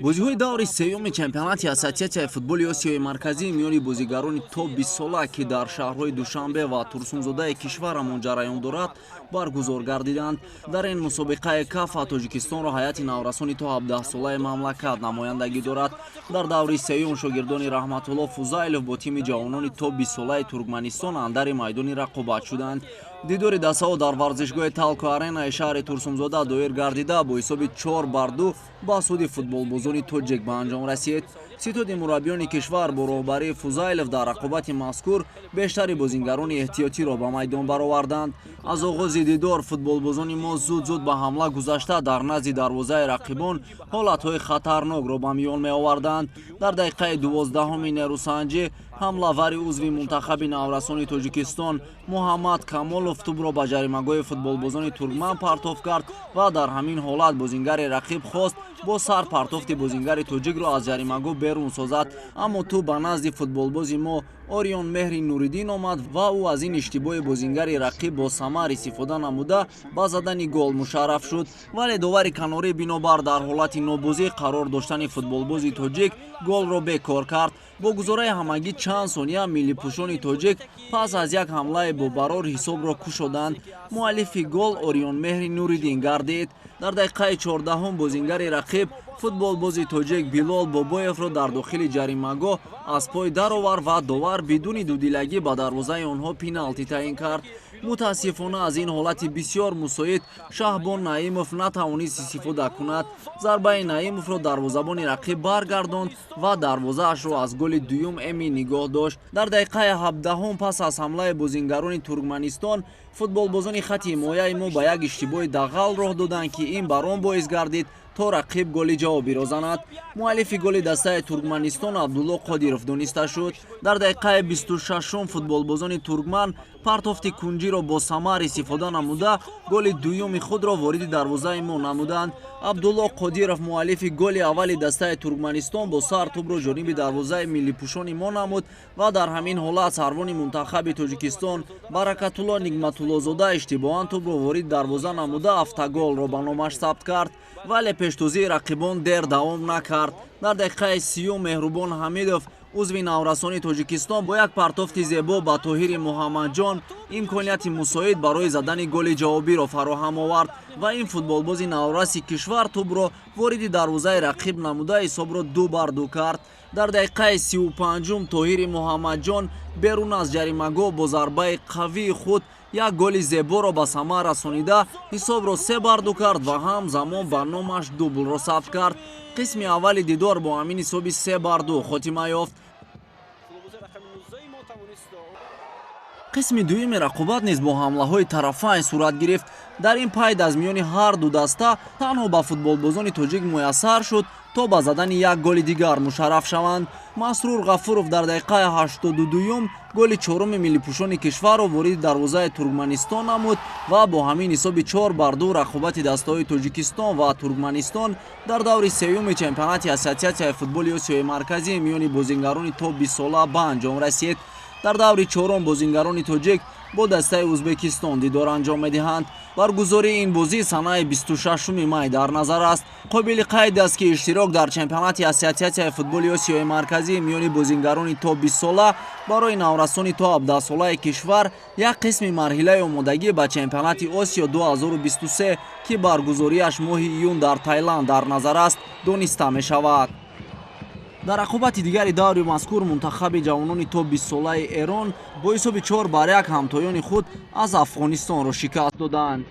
бозиҳои даври сеюми чемпионати ассотсиатсияи футболи осиёи марказӣ миёни бозигарони то 20 сола ки дар шаҳрҳои душанбе ва турсунзодаи кишварамон ҷараён дорад баргузор гардиданд. Дар ин мусобиқаи кафа тоҷикистонро ҳайати наврасони то 17 солаи мамлакат намояндагӣ дорад. Дар даври сеюм шогирдони Раҳматулло Фузайлов бо тими ҷавонони то 20 солаи Туркманистон андари майдони рақобат шуданд. дидори дастаҳо дар варзишгоҳи Талко Аренаи шаҳри Турсунзода доир гардида бо ҳисоби 4-2 ба суди футболбозони тоҷик ба анҷом расид. ситоди мураббиёни кишвар бо роҳбарии Фузайлов дар рақобати мазкур бештари бозингарони эҳтиётиро ба майдон бароварданд. аз оғози дидор футболбозони мо зуд ба ҳамла гузашта дар назди дарвозаи рақибон ҳолатҳои хатарнокро ба миён меоварданд. дар дақиқаи 12-уми нерӯсанҷӣ ҳамлавари узви мунтахаби наврасони Тоҷикистон Муҳаммад Камолов тӯбро ба ҷаримагоҳи футболбозони туркман партоф кард ва дар ҳамин ҳолат бозингари рақиб хост бо сар партофти бозингари тоҷикро аз ҷаримагоҳ берун созад, аммо тӯб ба назди футболбози мо Ориён Меҳри Нуриддин омад ва ӯ аз ин иштибоҳи бозингари рақиб бо самар истифода намуда ба задани гол мушарраф шуд, вале довари канорӣ бинобар дар ҳолати нобозӣ қарор доштани футболбози тоҷик голро бекор кард. бо гузораи ҳамагӣ чанд сония миллипӯшони тоҷик пас аз як ҳамлаи бобарор ҳисобро кушоданд. муаллифи гол Ориён Меҳри Нуриддин гардид. дар дақиқаи 14-ум бозингари рақиб футболбози тоҷик Билол Бобоевро дар дохили ҷаримагоҳ аз пой даровар ва довар бидуни дудилагӣ ба дарвозаи онҳо пеналти таъин кард. мутаассифона аз ин ҳолати бисёр мусоид Шаҳбон Наимов натавонист истифода кунад. зарбаи Наимовро дарвозабони рақиб баргардонд ва дарвозаашро аз голи дуюм эмин нигоҳ дошт. дар дақиқаи 17-ум пас аз ҳамлаи бозингарони Туркманистон футболбозони хати ҳимояи мо ба як иштибоҳи дағал роҳ доданд ки ин бар он боис гардид то рақиб голи ҷавобиро занад. муаллифи голи дастаи Туркманистон Абдулло Қодиров дониста шуд. дар дақиқаи 26-ум футболбозони туркман партофти кунҷиро бо самар истифода намуда голи дуюми худро вориди дарвозаи мо намуданд. Абдулло Қодиров муаллифи голи аввали дастаи Туркманистон бо сар тӯбро ҷониби дарвозаи миллипӯшони мо намуд ва дар ҳамин ҳолат сарвони мунтахаби Тоҷикистон Баракатулло Нигматуллозода иштибоҳан тӯбро ворид дарвоза намуда автоголро ба номаш сабт кард, вале пештозии рақибон дер давом накард. дар дақиқаи 30 Меҳрубон Ҳамидов узви наврасони Тоҷикистон бо як партофти зебо ба Тоҳири Муҳаммаҷон имконияти мусоид барои задани голи ҷавобиро фароҳам овард ва ин футболбози навраси кишвар тӯбро вориди дарвозаи рақиб намуда ҳисобро 2-2 кард. дар дақиқаи 35-ум Тоҳири Муҳаммаҷон берун аз ҷаримагоҳ бо зарбаи қавии худ як голи зеборо ба самар расонида ҳисобро 3-2 кард ва ҳамзамон ба номаш дублро сабт кард. қисми аввали дидор бо ҳамин ҳисоби 3-2 хотима ёфт. қисми дуюми рақобат низ бо ҳамлаҳои тарафайн сурат гирифт. дар ин пайд аз миёни ҳар ду даста танҳо ба футболбозони тоҷик муяссар шуд то ба задани як голи дигар мушарраф шаванд. Масрур Ғафуров дар дақиқаи 82-ум голи чоруми миллипӯшони кишварро вориди дарвозаи Туркманистон намуд ва бо ҳамин ҳисоби 4-2 рақобати дастаҳои Тоҷикистон ва Туркманистон дар даври сеюми чемпионати ассотсиатсияи футболи осиёи марказӣ миёни бозингарони то 20 сола ба анҷом расид. дар даври чорум бозингарони тоҷик бо дастаи Узбекистон дидор анҷом медиҳанд. баргузории ин бозӣ санаи 26 май дар назар аст. қобили қайд аст ки иштирок дар чемпионати ассотсиатсияи футболи осиёи марказӣ миёни бозингарони то 20 сола барои наврасони то 17 солаи кишвар як қисми марҳилаи омодагӣ ба чемпионати Осиё 2023 ки баргузориаш моҳи июн дар Таиланд дар назар аст дониста мешавад. дар рақобати дигари даври мазкур мунтахаби ҷавонони то 20 солаи Эрон бо ҳисоби 4-1 ҳамтоёни худ аз Афғонистонро шикаст доданд.